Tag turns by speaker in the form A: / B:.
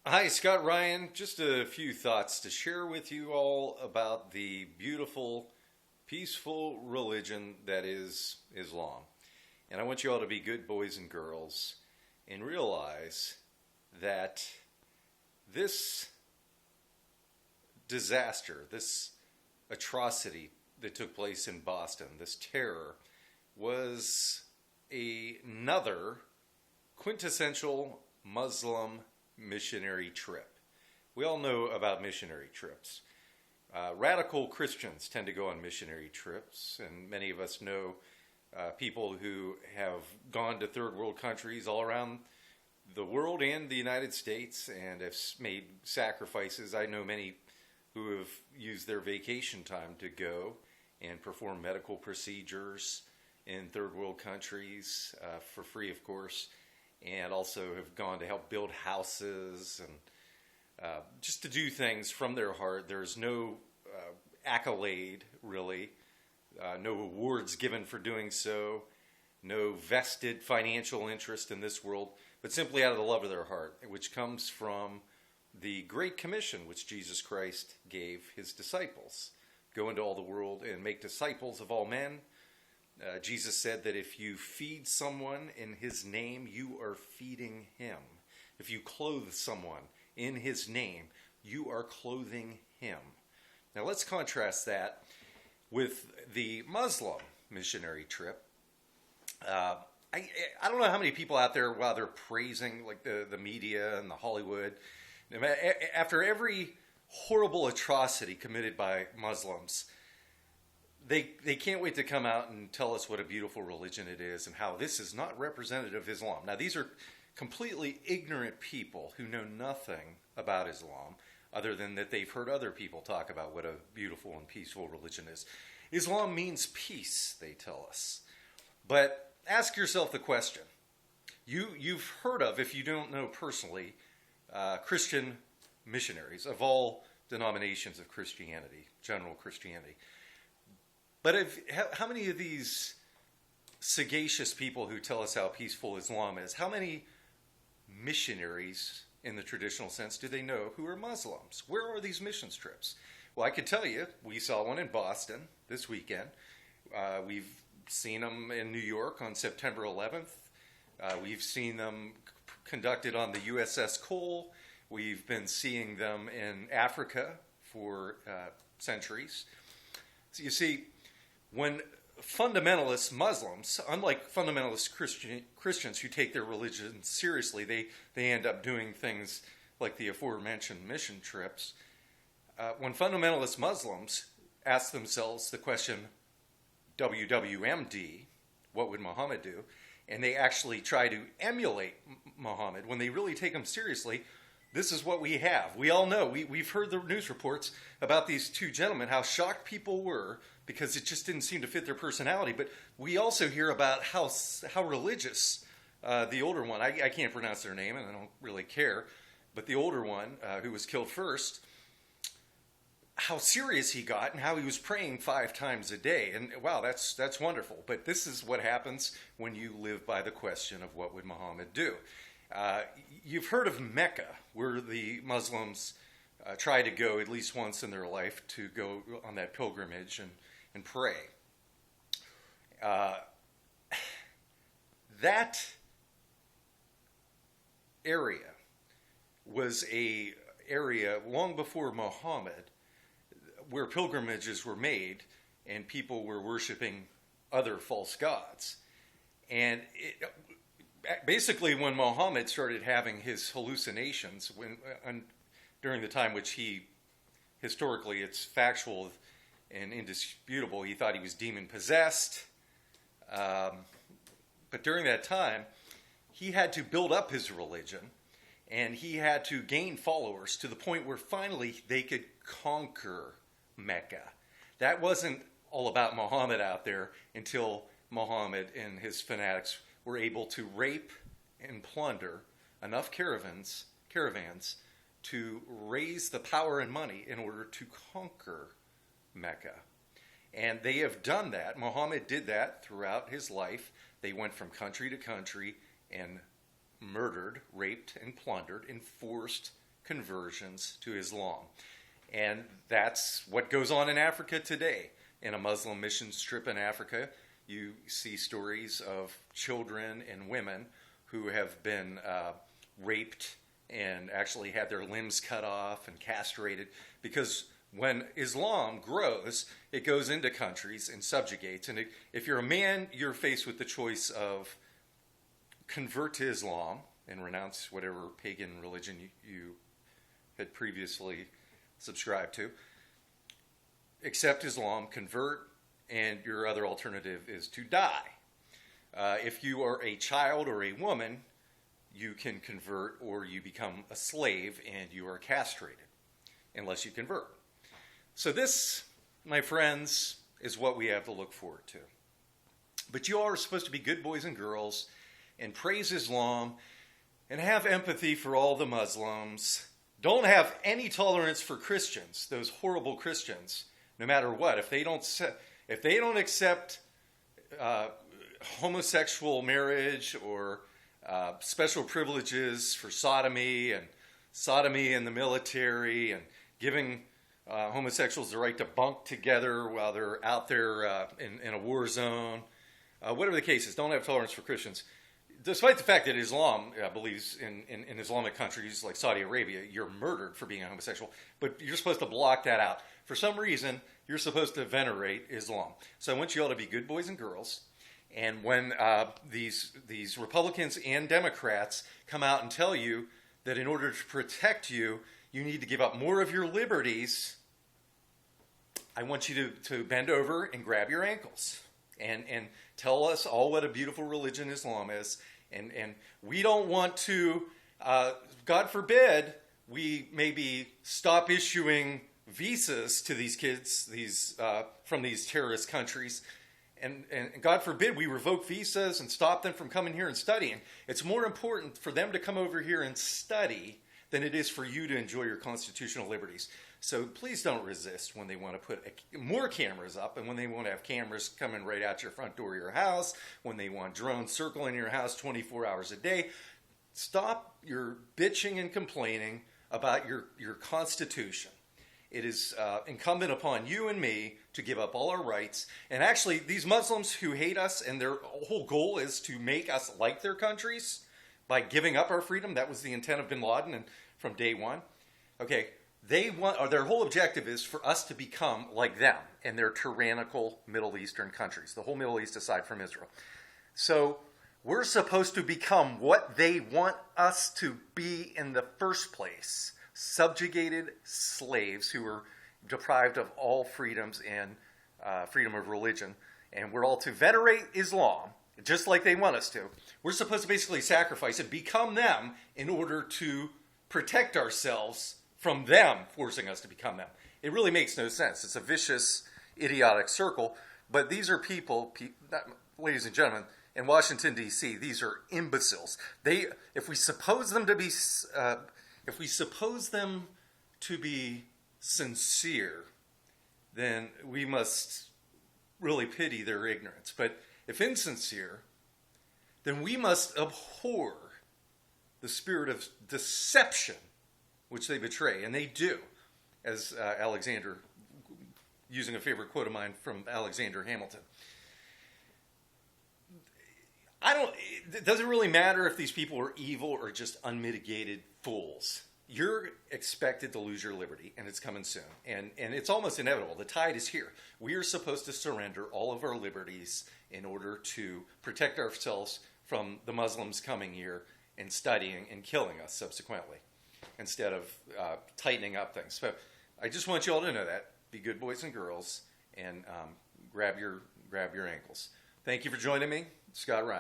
A: Hi, Scott Ryan. Just a few thoughts to share with you all about the beautiful, peaceful religion that is Islam. And I want you all to be good boys and girls and realize that this disaster, this atrocity that took place in Boston, this terror, was another quintessential Muslim missionary trip. We all know about missionary trips. Radical Christians tend to go on missionary trips, and many of us know people who have gone to third world countries all around the world and the United States and have made sacrifices. I know many who have used their vacation time to go and perform medical procedures in third world countries for free, of course, and also have gone to help build houses and just to do things from their heart. There's no accolade, really, no awards given for doing so, no vested financial interest in this world, but simply out of the love of their heart, which comes from the Great Commission which Jesus Christ gave his disciples. Go into all the world and make disciples of all men. Jesus said that if you feed someone in his name, you are feeding him. If you clothe someone in his name, you are clothing him. Now let's contrast that with the Muslim missionary trip. I don't know how many people out there, while they're praising like the media and the Hollywood, after every horrible atrocity committed by Muslims, they can't wait to come out and tell us what a beautiful religion it is and how this is not representative of Islam. Now, these are completely ignorant people who know nothing about Islam other than that they've heard other people talk about what a beautiful and peaceful religion is. Islam means peace, they tell us. But ask yourself the question. You've heard of, if you don't know personally, Christian missionaries of all denominations of Christianity, general Christianity. But how many of these sagacious people who tell us how peaceful Islam is, how many missionaries in the traditional sense do they know who are Muslims? Where are these missions trips? Well, I can tell you, we saw one in Boston this weekend. We've seen them in New York on September 11th. We've seen them conducted on the USS Cole. We've been seeing them in Africa for centuries. So you see, when fundamentalist Muslims, unlike fundamentalist Christians who take their religion seriously, they end up doing things like the aforementioned mission trips. When fundamentalist Muslims ask themselves the question, WWMD, what would Muhammad do? And they actually try to emulate Muhammad, when they really take him seriously, this is what we have. We all know, we've heard the news reports about these two gentlemen, how shocked people were because it just didn't seem to fit their personality. But we also hear about how religious the older one, I can't pronounce their name and I don't really care, but the older one who was killed first, how serious he got and how he was praying 5 times a day. And wow, that's wonderful. But this is what happens when you live by the question of what would Muhammad do. You've heard of Mecca, where the Muslims try to go at least once in their life to go on that pilgrimage and pray. That area was a area long before Muhammad where pilgrimages were made and people were worshiping other false gods. And basically when Muhammad started having his hallucinations, during the time which he, historically it's factual and indisputable, he thought he was demon possessed. But during that time, he had to build up his religion and he had to gain followers to the point where finally they could conquer Mecca. That wasn't all about Muhammad out there until Muhammad and his fanatics were able to rape and plunder enough caravans to raise the power and money in order to conquer Mecca. And they have done that. Muhammad did that throughout his life. They went from country to country and murdered, raped, and plundered and forced conversions to Islam. And that's what goes on in Africa today. In a Muslim mission trip in Africa, you see stories of children and women who have been raped and actually had their limbs cut off and castrated, because when Islam grows, it goes into countries and subjugates. And if you're a man, you're faced with the choice of convert to Islam and renounce whatever pagan religion you had previously subscribed to, accept Islam, convert, and your other alternative is to die. If you are a child or a woman, you can convert, or you become a slave and you are castrated, unless you convert. So this, my friends, is what we have to look forward to. But you all are supposed to be good boys and girls and praise Islam and have empathy for all the Muslims. Don't have any tolerance for Christians, those horrible Christians, no matter what. If they don't accept homosexual marriage or special privileges for sodomy in the military and giving homosexuals the right to bunk together while they're out there in a war zone, whatever the case is, don't have tolerance for Christians. Despite the fact that Islam believes in Islamic countries like Saudi Arabia, you're murdered for being a homosexual, but you're supposed to block that out. For some reason, you're supposed to venerate Islam. So I want you all to be good boys and girls. And when these Republicans and Democrats come out and tell you that in order to protect you, you need to give up more of your liberties, I want you to bend over and grab your ankles and tell us all what a beautiful religion Islam is. And we don't want to, God forbid, we maybe stop issuing visas to these kids from these terrorist countries. And God forbid we revoke visas and stop them from coming here and studying. It's more important for them to come over here and study than it is for you to enjoy your constitutional liberties. So please don't resist when they want to put more cameras up, and when they want to have cameras coming right out your front door of your house, when they want drones circling your house 24 hours a day. Stop your bitching and complaining about your Constitution. It is incumbent upon you and me to give up all our rights. And actually, these Muslims who hate us, and their whole goal is to make us like their countries by giving up our freedom. That was the intent of bin Laden and from day one. Okay, their whole objective is for us to become like them and their tyrannical Middle Eastern countries, the whole Middle East aside from Israel. So we're supposed to become what they want us to be in the first place. Subjugated slaves who were deprived of all freedoms and freedom of religion. And we're all to venerate Islam, just like they want us to. We're supposed to basically sacrifice and become them in order to protect ourselves from them forcing us to become them. It really makes no sense. It's a vicious, idiotic circle. But these are people, ladies and gentlemen, in Washington, D.C., these are imbeciles. If we suppose them to be sincere, then we must really pity their ignorance. But if insincere, then we must abhor the spirit of deception which they betray, and they do, as Alexander, using a favorite quote of mine from Alexander Hamilton. It doesn't really matter if these people are evil or just unmitigated fools. You're expected to lose your liberty, and it's coming soon. And it's almost inevitable. The tide is here. We are supposed to surrender all of our liberties in order to protect ourselves from the Muslims coming here and studying and killing us subsequently, instead of tightening up things. So I just want you all to know that. Be good boys and girls, and grab your ankles. Thank you for joining me. Scott Ryan.